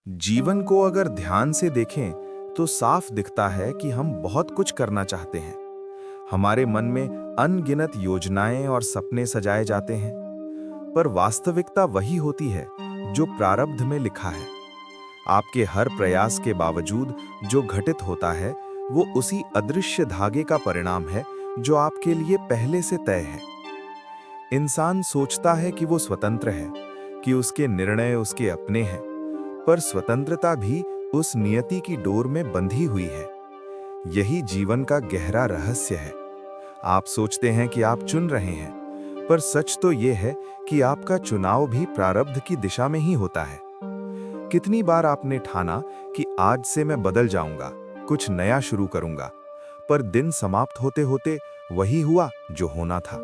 जीवन को अगर ध्यान से देखें तो साफ दिखता है कि हम बहुत कुछ करना चाहते हैं। हमारे मन में अनगिनत योजनाएं और सपने सजाए जाते हैं, पर वास्तविकता वही होती है जो प्रारब्ध में लिखा है। आपके हर प्रयास के बावजूद जो घटित होता है वो उसी अदृश्य धागे का परिणाम है जो आपके लिए पहले से तय है। इंसान सोचता है कि वो स्वतंत्र है, कि उसके निर्णय उसके अपने हैं, पर स्वतंत्रता भी उस नियति की डोर में बंधी हुई है। यही जीवन का गहरा रहस्य है। आप सोचते हैं कि आप चुन रहे हैं, पर सच तो यह है कि आपका चुनाव भी प्रारब्ध की दिशा में ही होता है। कितनी बार आपने ठाना कि आज से मैं बदल जाऊंगा, कुछ नया शुरू करूंगा, पर दिन समाप्त होते होते वही हुआ जो होना था।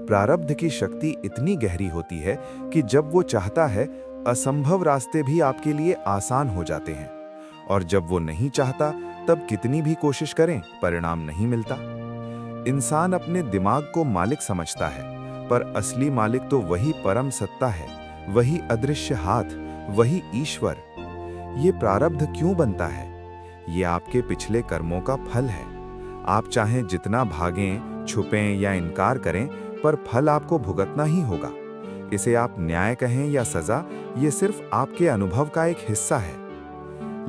प्रारब्ध की शक्ति इतनी गहरी होती है कि जब वो चाहता है, असंभव रास्ते भी आपके लिए आसान हो जाते हैं, और जब वो नहीं चाहता तब कितनी भी कोशिश करें परिणाम नहीं मिलता। इंसान अपने दिमाग को मालिक समझता है, पर असली मालिक तो वही परम सत्ता है, वही अदृश्य हाथ, वही ईश्वर। ये प्रारब्ध क्यों बनता है? ये आपके पिछले कर्मों का फल है। आप चाहें जितना भागें, छुपें या इनकार करें, पर फल आपको भुगतना ही होगा। इसे आप न्याय कहें या सजा, ये सिर्फ आपके अनुभव का एक हिस्सा है।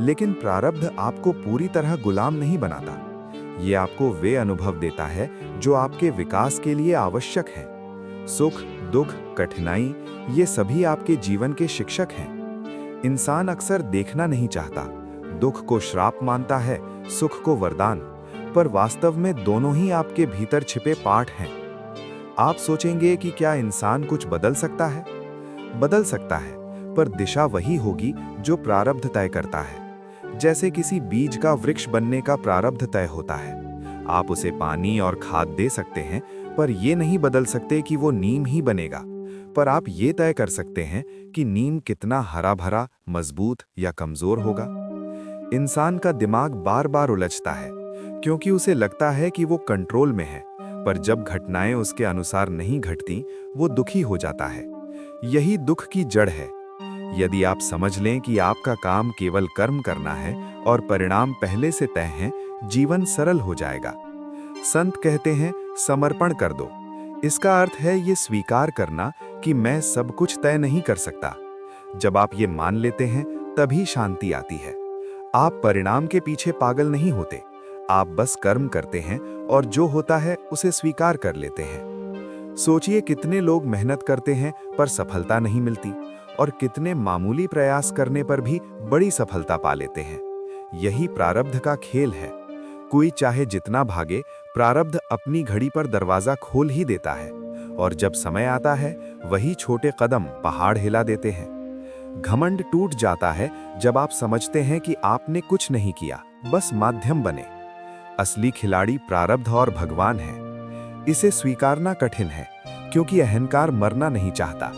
लेकिन प्रारब्ध आपको पूरी तरह गुलाम नहीं बनाता। ये आपको वे अनुभव देता है जो आपके विकास के लिए आवश्यक हैं। सुख, दुख, कठिनाई, ये सभी आपके जीवन के शिक्षक हैं। इंसान अक्सर देखना नहीं चाहता, दुख को श्राप मानता है, सुख को वरदान, पर वास्तव में दोनों ही आपके भीतर छिपे पाठ हैं। आप सोचेंगे कि क्या इंसान कुछ बदल सकता है? बदल सकता है, पर दिशा वही होगी जो प्रारब्ध तय करता है। जैसे किसी बीज का वृक्ष बनने का प्रारब्ध तय होता है। आप उसे पानी और खाद दे सकते हैं, पर यह नहीं बदल सकते कि वो नीम ही बनेगा। पर आप ये तय कर सकते हैं कि नीम कितना हरा भरा, मजबूत या कमजोर होगा। इंसान का दिमाग बार बार उलझता है, क्योंकि उसे लगता है कि वो कंट्रोल में है, पर जब घटनाएं उसके अनुसार नहीं घटती, वो दुखी हो जाता है। यही दुख की जड़ है। यदि आप समझ लें कि आपका काम केवल कर्म करना है और परिणाम पहले से तय हैं, जीवन सरल हो जाएगा। संत कहते हैं, समर्पण कर दो। इसका अर्थ है ये स्वीकार करना कि मैं सब कुछ तय नहीं कर सकता। जब आप ये मान लेते हैं, तभी शांति आती है। आप परिणाम के पीछे पागल नहीं होते, आप बस कर्म करते हैं और जो होता है उसे स्वीकार कर लेते हैं। सोचिए, कितने लोग मेहनत करते हैं पर सफलता नहीं मिलती, और कितने मामूली प्रयास करने पर भी बड़ी सफलता पा लेते हैं। यही प्रारब्ध का खेल है। कोई चाहे जितना भागे, प्रारब्ध अपनी घड़ी पर दरवाजा खोल ही देता है, और जब समय आता है, वही छोटे कदम पहाड़ हिला देते हैं। घमंड टूट जाता है जब आप समझते हैं कि आपने कुछ नहीं किया, बस माध्यम बने। असली खिलाड़ी प्रारब्ध और भगवान है। इसे स्वीकारना कठिन है, क्योंकि अहंकार मरना नहीं चाहता,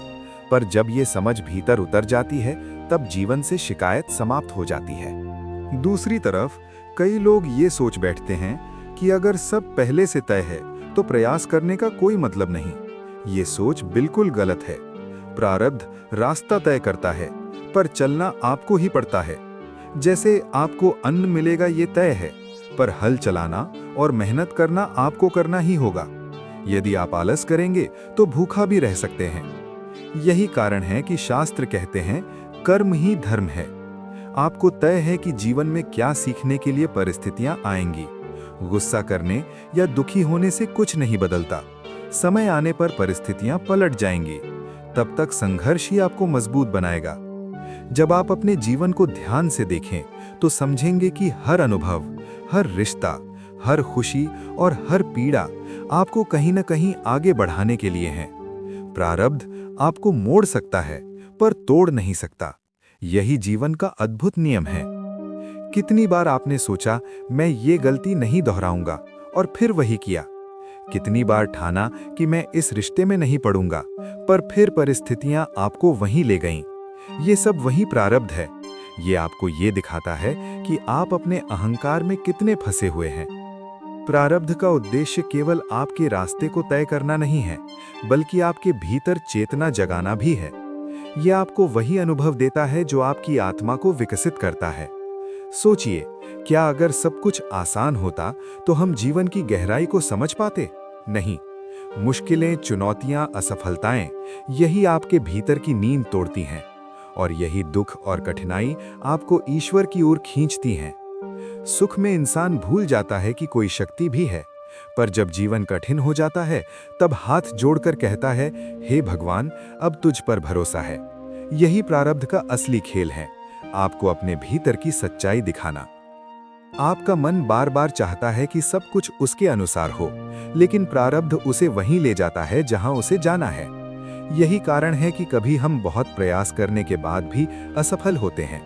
पर जब ये समझ भीतर उतर जाती है, तब जीवन से शिकायत समाप्त हो जाती है। दूसरी तरफ कई लोग ये सोच बैठते हैं कि अगर सब पहले से तय है तो प्रयास करने का कोई मतलब नहीं। ये सोच बिल्कुल गलत है। प्रारब्ध रास्ता तय करता है, पर चलना आपको ही पड़ता है। जैसे आपको अन्न मिलेगा ये तय है, पर हल चलाना और मेहनत करना आपको करना ही होगा। यदि आप आलस करेंगे तो भूखा भी रह सकते हैं। यही कारण है कि शास्त्र कहते हैं, कर्म ही धर्म है। आपको तय है कि जीवन में क्या सीखने के लिए परिस्थितियां आएंगी। गुस्सा करने या दुखी होने से कुछ नहीं बदलता। समय आने पर परिस्थितियां पलट जाएंगी। तब तक संघर्ष ही आपको मजबूत बनाएगा। जब आप अपने जीवन को ध्यान से देखें, तो समझेंगे कि हर अनुभव, हर रिश्ता, हर खुशी और हर पीड़ा आपको कहीं न कहीं आगे बढ़ाने के लिए है। प्रारब्ध आपको मोड़ सकता है, पर तोड़ नहीं सकता। यही जीवन का अद्भुत नियम है। कितनी बार आपने सोचा, मैं ये गलती नहीं दोहराऊंगा, और फिर वही किया। कितनी बार ठाना कि मैं इस रिश्ते में नहीं पड़ूंगा, पर फिर परिस्थितियां आपको वहीं ले गईं। ये सब वही प्रारब्ध है। ये आपको ये दिखाता है कि आप अपने अहंकार में कितने फंसे हुए हैं। प्रारब्ध का उद्देश्य केवल आपके रास्ते को तय करना नहीं है, बल्कि आपके भीतर चेतना जगाना भी है। यह आपको वही अनुभव देता है जो आपकी आत्मा को विकसित करता है। सोचिए, क्या अगर सब कुछ आसान होता तो हम जीवन की गहराई को समझ पाते? नहीं। मुश्किलें, चुनौतियां, असफलताएं, यही आपके भीतर की नींद तोड़ती हैं, और यही दुख और कठिनाई आपको ईश्वर की ओर खींचती हैं। सुख में इंसान भूल जाता है कि कोई शक्ति भी है, पर जब जीवन कठिन हो जाता है तब हाथ जोड़कर कहता है, हे भगवान, अब तुझ पर भरोसा है। यही प्रारब्ध का असली खेल है, आपको अपने भीतर की सच्चाई दिखाना। आपका मन बार बार चाहता है कि सब कुछ उसके अनुसार हो, लेकिन प्रारब्ध उसे वहीं ले जाता है जहां उसे जाना है। यही कारण है कि कभी हम बहुत प्रयास करने के बाद भी असफल होते हैं,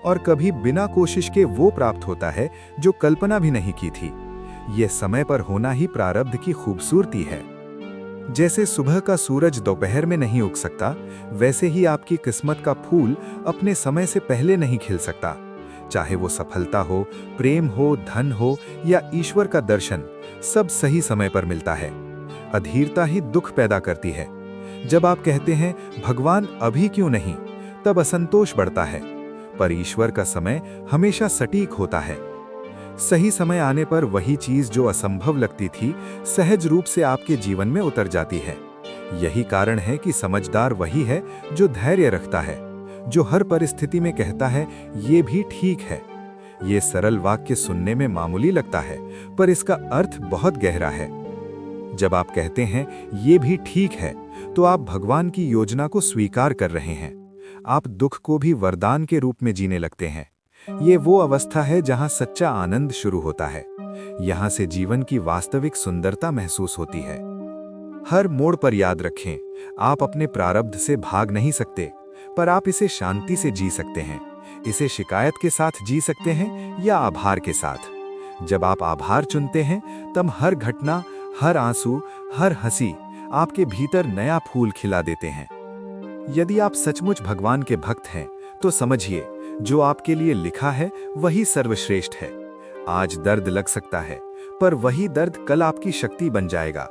और कभी बिना कोशिश के वो प्राप्त होता है जो कल्पना भी नहीं की थी। यह समय पर होना ही प्रारब्ध की खूबसूरती है। जैसे सुबह का सूरज दोपहर में नहीं उग सकता, वैसे ही आपकी किस्मत का फूल अपने समय से पहले नहीं खिल सकता। चाहे वो सफलता हो, प्रेम हो, धन हो या ईश्वर का दर्शन, सब सही समय पर मिलता है। अधीरता ही दुख पैदा करती है। जब आप कहते हैं, भगवान अभी क्यों नहीं, तब असंतोष बढ़ता है, पर ईश्वर का समय हमेशा सटीक होता है। सही समय आने पर वही चीज जो असंभव लगती थी, सहज रूप से आपके जीवन में उतर जाती है। यही कारण है कि समझदार वही है जो धैर्य रखता है, जो हर परिस्थिति में कहता है, ये भी ठीक है। ये सरल वाक्य सुनने में मामूली लगता है, पर इसका अर्थ बहुत गहरा है। जब आप कहते हैं, ये भी ठीक है, तो आप भगवान की योजना को स्वीकार कर रहे हैं। आप दुख को भी वरदान के रूप में जीने लगते हैं। ये वो अवस्था है जहां सच्चा आनंद शुरू होता है। यहां से जीवन की वास्तविक सुंदरता महसूस होती है। हर मोड़ पर याद रखें, आप अपने प्रारब्ध से भाग नहीं सकते, पर आप इसे शांति से जी सकते हैं। इसे शिकायत के साथ जी सकते हैं या आभार के साथ। जब आप आभार चुनते हैं, तब हर घटना, हर आंसू, हर हंसी आपके भीतर नया फूल खिला देते हैं। यदि आप सचमुच भगवान के भक्त हैं, तो समझिए, जो आपके लिए लिखा है वही सर्वश्रेष्ठ है। आज दर्द लग सकता है, पर वही दर्द कल आपकी शक्ति बन जाएगा।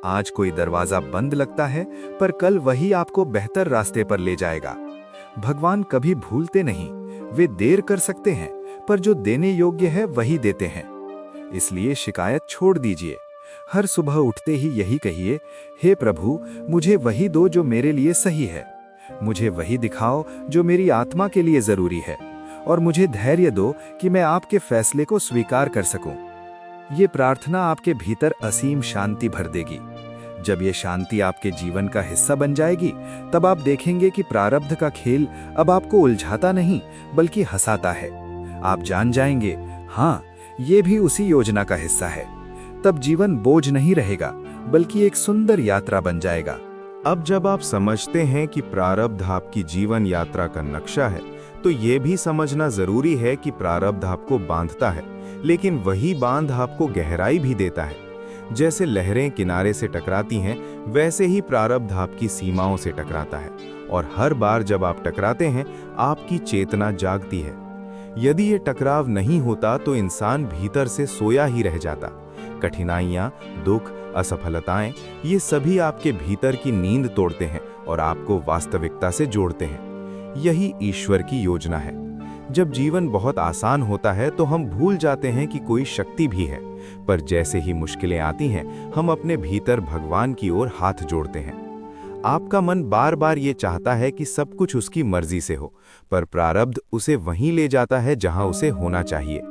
आज कोई दरवाजा बंद लगता है, पर कल वही आपको बेहतर रास्ते पर ले जाएगा। भगवान कभी भूलते नहीं, वे देर कर सकते हैं, पर जो देने योग्य है वही देते हैं। इसलिए शिकायत छोड़ दीजिए। हर सुबह उठते ही यही कहिए, हे प्रभु, मुझे वही दो जो मेरे लिए सही है। मुझे वही दिखाओ जो मेरी आत्मा के लिए जरूरी है, और मुझे धैर्य दो कि मैं आपके फैसले को स्वीकार कर सकूं। ये प्रार्थना आपके भीतर असीम शांति भर देगी। जब ये शांति आपके जीवन का हिस्सा बन जाएगी, तब आप देखेंगे कि प्रारब्ध का खेल अब आपको उलझाता नहीं, बल्कि हंसाता है। आप जान जाएंगे, हाँ, ये भी उसी योजना का हिस्सा है। तब जीवन बोझ नहीं रहेगा, बल्कि एक सुंदर यात्रा बन जाएगा। अब जब आप समझते हैं कि प्रारब्ध आपकी जीवन यात्रा का नक्शा है, तो ये भी समझना जरूरी है कि प्रारब्ध आपको बांधता है, लेकिन वही बांध आपको गहराई भी देता है। जैसे लहरें किनारे से टकराती हैं, वैसे ही प्रारब्ध आपकी सीमाओं से टकराता है, और हर बार जब आप टकराते हैं, आपकी चेतना जागती है। यदि ये टकराव नहीं होता तो इंसान भीतर से सोया ही रह जाता। कठिनाइयाँ, दुख, असफलताएं, ये सभी आपके भीतर की नींद तोड़ते हैं और आपको वास्तविकता से जोड़ते हैं। यही ईश्वर की योजना है। जब जीवन बहुत आसान होता है तो हम भूल जाते हैं कि कोई शक्ति भी है, पर जैसे ही मुश्किलें आती हैं, हम अपने भीतर भगवान की ओर हाथ जोड़ते हैं। आपका मन बार बार ये चाहता है कि सब कुछ उसकी मर्जी से हो, पर प्रारब्ध उसे वहीं ले जाता है जहां उसे होना चाहिए।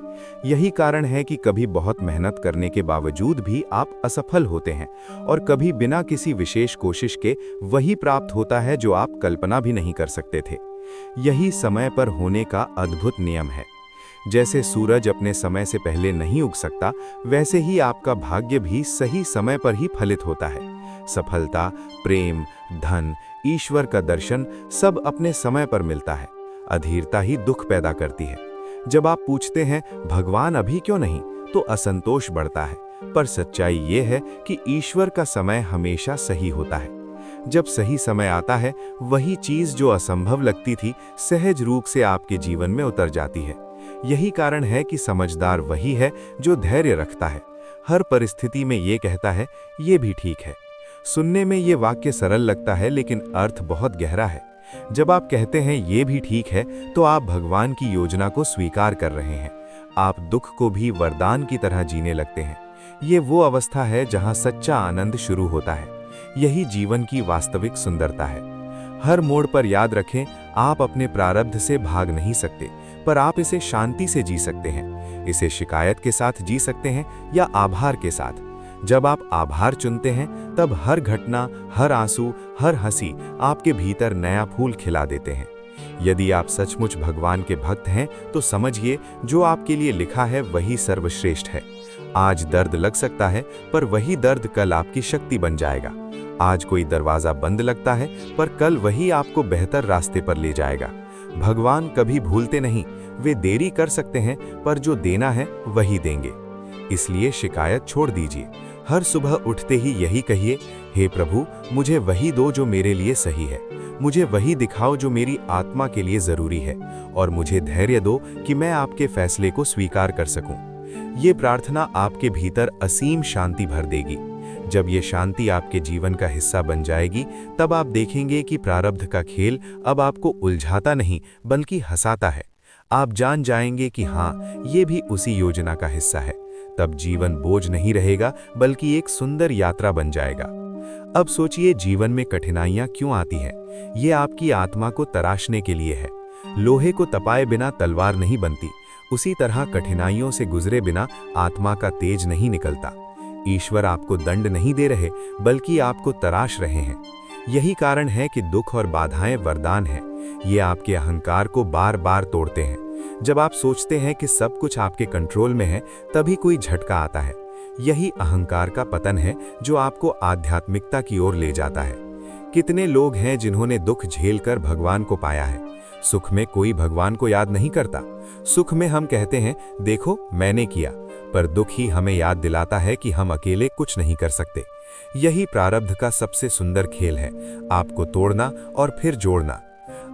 यही कारण है कि कभी बहुत मेहनत करने के बावजूद भी आप असफल होते हैं, और कभी बिना किसी विशेष कोशिश के वही प्राप्त होता है जो आप कल्पना भी नहीं कर सकते थे। यही समय पर होने का अद्भुत नियम है। जैसे सूरज अपने समय से पहले नहीं उग सकता, वैसे ही आपका भाग्य भी सही समय पर ही फलित होता है। सफलता, प्रेम, धन, ईश्वर का दर्शन सब अपने समय पर मिलता है। अधीरता ही दुख पैदा करती है। जब आप पूछते हैं, भगवान अभी क्यों नहीं, तो असंतोष बढ़ता है, पर सच्चाई ये है कि ईश्वर का समय हमेशा सही होता है। जब सही समय आता है, वही चीज जो असंभव लगती थी, सहज रूप से आपके जीवन में उतर जाती है। यही कारण है कि समझदार वही है जो धैर्य रखता है। हर परिस्थिति में ये कहता है, ये भी ठीक है। सुनने में ये वाक्य सरल लगता है, लेकिन अर्थ बहुत गहरा है। जब आप कहते हैं ये भी ठीक है, तो आप भगवान की योजना को स्वीकार कर रहे हैं। आप दुख को भी वरदान की तरह जीने लगते हैं। ये वो अवस्था है जहां सच्चा आनंद शुरू होता है। यही जीवन की वास्तविक सुंदरता है। हर मोड़ पर याद रखें, आप अपने प्रारब्ध से भाग नहीं सकते, पर आप इसे शांति से जी सकते हैं। इसे शिकायत के साथ जी सकते हैं या आभार के साथ। जब आप आभार चुनते हैं, तब हर घटना, हर आंसू, हर हंसी आपके भीतर नया फूल खिला देते हैं। यदि आप सचमुच भगवान के भक्त हैं, तो समझिए जो आपके लिए लिखा है वही सर्वश्रेष्ठ है। आज दर्द लग सकता है, पर वही दर्द कल आपकी शक्ति बन जाएगा। आज कोई दरवाजा बंद लगता है, पर कल वही आपको बेहतर रास्ते पर ले जाएगा। भगवान कभी भूलते नहीं। वे देरी कर सकते हैं, पर जो देना है वही देंगे। इसलिए शिकायत छोड़ दीजिए। हर सुबह उठते ही यही कहिए, हे प्रभु, मुझे वही दो जो मेरे लिए सही है। मुझे वही दिखाओ जो मेरी आत्मा के लिए जरूरी है, और मुझे धैर्य दो कि मैं आपके फैसले को स्वीकार कर सकूं। ये प्रार्थना आपके भीतर असीम शांति भर देगी। जब ये शांति आपके जीवन का हिस्सा बन जाएगी, तब आप देखेंगे कि प्रारब्ध का खेल अब आपको उलझाता नहीं, बल्कि हंसाता है। आप जान जाएंगे कि हाँ, ये भी उसी योजना का हिस्सा है। तब जीवन बोझ नहीं रहेगा, बल्कि एक सुंदर यात्रा बन जाएगा। अब सोचिए, जीवन में कठिनाइयां क्यों आती हैं? ये आपकी आत्मा को तराशने के लिए है। लोहे को तपाए बिना तलवार नहीं बनती। उसी तरह कठिनाइयों से गुजरे बिना आत्मा का तेज नहीं निकलता। ईश्वर आपको दंड नहीं दे रहे, बल्कि आपको तराश रहे हैं। यही कारण है कि दुख और बाधाएं वरदान हैं। ये आपके अहंकार को बार बार तोड़ते हैं। जब आप सोचते हैं कि सब कुछ आपके कंट्रोल में है, तभी कोई झटका आता है। यही अहंकार का पतन है, जो आपको आध्यात्मिकता की ओर ले जाता है। कितने लोग हैं जिन्होंने दुख झेलकर भगवान को पाया है? सुख में कोई भगवान को याद नहीं करता। सुख में हम कहते हैं, देखो मैंने किया, पर दुख ही हमें याद दिलाता है कि हम अकेले कुछ नहीं कर सकते। यही प्रारब्ध का सबसे सुंदर खेल है, आपको तोड़ना और फिर जोड़ना।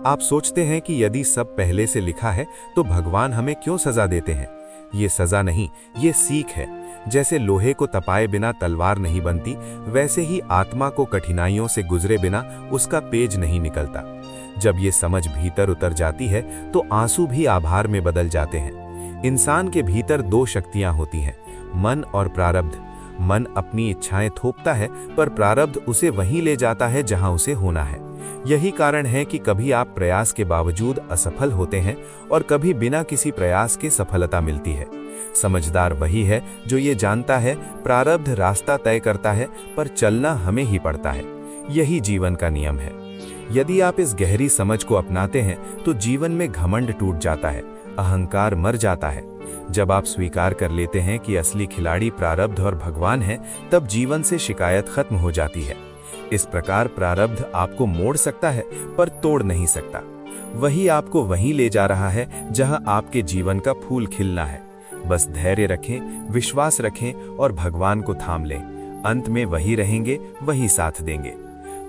आप सोचते हैं कि यदि सब पहले से लिखा है, तो भगवान हमें क्यों सजा देते हैं? ये सजा नहीं, ये सीख है। जैसे लोहे को तपाए बिना तलवार नहीं बनती, वैसे ही आत्मा को कठिनाइयों से गुजरे बिना उसका पेज नहीं निकलता। जब ये समझ भीतर उतर जाती है, तो आंसू भी आभार में बदल जाते हैं। इंसान के भीतर दो शक्तियां होती हैं, मन और प्रारब्ध। मन अपनी इच्छाएं थोपता है, पर प्रारब्ध उसे वहीं ले जाता है जहां उसे होना है। यही कारण है कि कभी आप प्रयास के बावजूद असफल होते हैं, और कभी बिना किसी प्रयास के सफलता मिलती है। समझदार वही है जो ये जानता है, प्रारब्ध रास्ता तय करता है, पर चलना हमें ही पड़ता है। यही जीवन का नियम है। यदि आप इस गहरी समझ को अपनाते हैं, तो जीवन में घमंड टूट जाता है, अहंकार मर जाता है। जब आप स्वीकार कर लेते हैं कि असली खिलाड़ी प्रारब्ध और भगवान है, तब जीवन से शिकायत खत्म हो जाती है। इस प्रकार प्रारब्ध आपको मोड़ सकता है, पर तोड़ नहीं सकता। वही आपको वहीं ले जा रहा है जहां आपके जीवन का फूल खिलना है। बस धैर्य रखें, विश्वास रखें और भगवान को थाम लें। अंत में वही रहेंगे, वही साथ देंगे।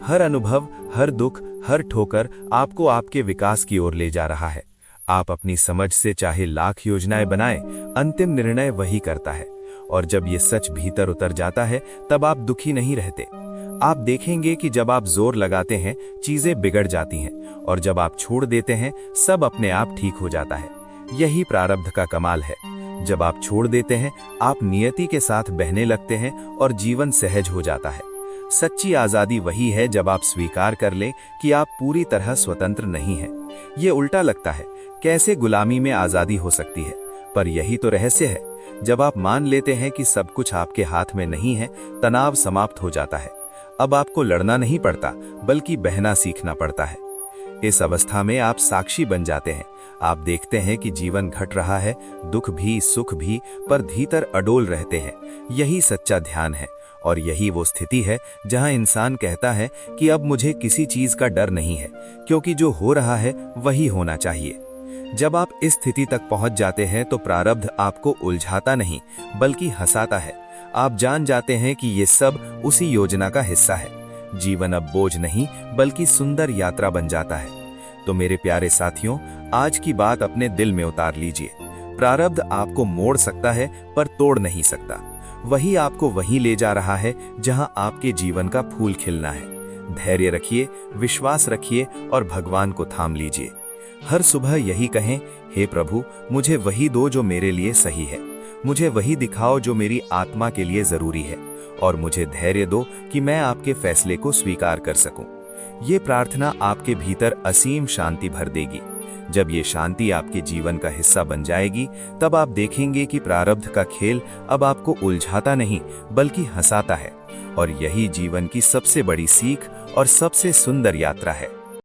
हर अनुभव, हर दुख, हर ठोकर आपको आपके विकास की ओर ले जा रहा है। आप अपनी समझ से चाहे लाख योजनाएं बनाएं, अंतिम निर्णय वही करता है। और जब ये सच भीतर उतर जाता है, तब आप दुखी नहीं रहते। आप देखेंगे कि जब आप जोर लगाते हैं, चीजें बिगड़ जाती हैं, और जब आप छोड़ देते हैं, सब अपने आप ठीक हो जाता है। यही प्रारब्ध का कमाल है। जब आप छोड़ देते हैं, आप नियति के साथ बहने लगते हैं और जीवन सहज हो जाता है। सच्ची आजादी वही है जब आप स्वीकार कर लें कि आप पूरी तरह स्वतंत्र नहीं हैं। ये उल्टा लगता है, कैसे गुलामी में आजादी हो सकती है? पर यही तो रहस्य है। जब आप मान लेते हैं कि सब कुछ आपके हाथ में नहीं है, तनाव समाप्त हो जाता है। अब आपको लड़ना नहीं पड़ता, बल्कि बहना सीखना पड़ता है। इस अवस्था में आप साक्षी बन जाते हैं। आप देखते हैं कि जीवन घट रहा है, दुख भी, सुख भी, पर भीतर अडोल रहते हैं। यही सच्चा ध्यान है, और यही वो स्थिति है जहां इंसान कहता है कि अब मुझे किसी चीज का डर नहीं है, क्योंकि जो हो रहा है वही होना चाहिए। जब आप इस स्थिति तक पहुंच जाते हैं, तो प्रारब्ध आपको उलझाता नहीं, बल्कि हंसाता है। आप जान जाते हैं कि ये सब उसी योजना का हिस्सा है। जीवन अब बोझ नहीं, बल्कि सुंदर यात्रा बन जाता है। तो मेरे प्यारे साथियों, आज की बात अपने दिल में उतार लीजिए। प्रारब्ध आपको मोड़ सकता है, पर तोड़ नहीं सकता। वही आपको वहीं ले जा रहा है जहां आपके जीवन का फूल खिलना है। धैर्य रखिए, विश्वास रखिए और भगवान को थाम लीजिए। हर सुबह यही कहें, हे प्रभु, मुझे वही दो जो मेरे लिए सही है, मुझे वही दिखाओ जो मेरी आत्मा के लिए जरूरी है, और मुझे धैर्य दो कि मैं आपके फैसले को स्वीकार कर सकूं। ये प्रार्थना आपके भीतर असीम शांति भर देगी। जब ये शांति आपके जीवन का हिस्सा बन जाएगी, तब आप देखेंगे कि प्रारब्ध का खेल अब आपको उलझाता नहीं बल्कि हंसाता है, और यही जीवन की सबसे बड़ी सीख और सबसे सुंदर यात्रा है।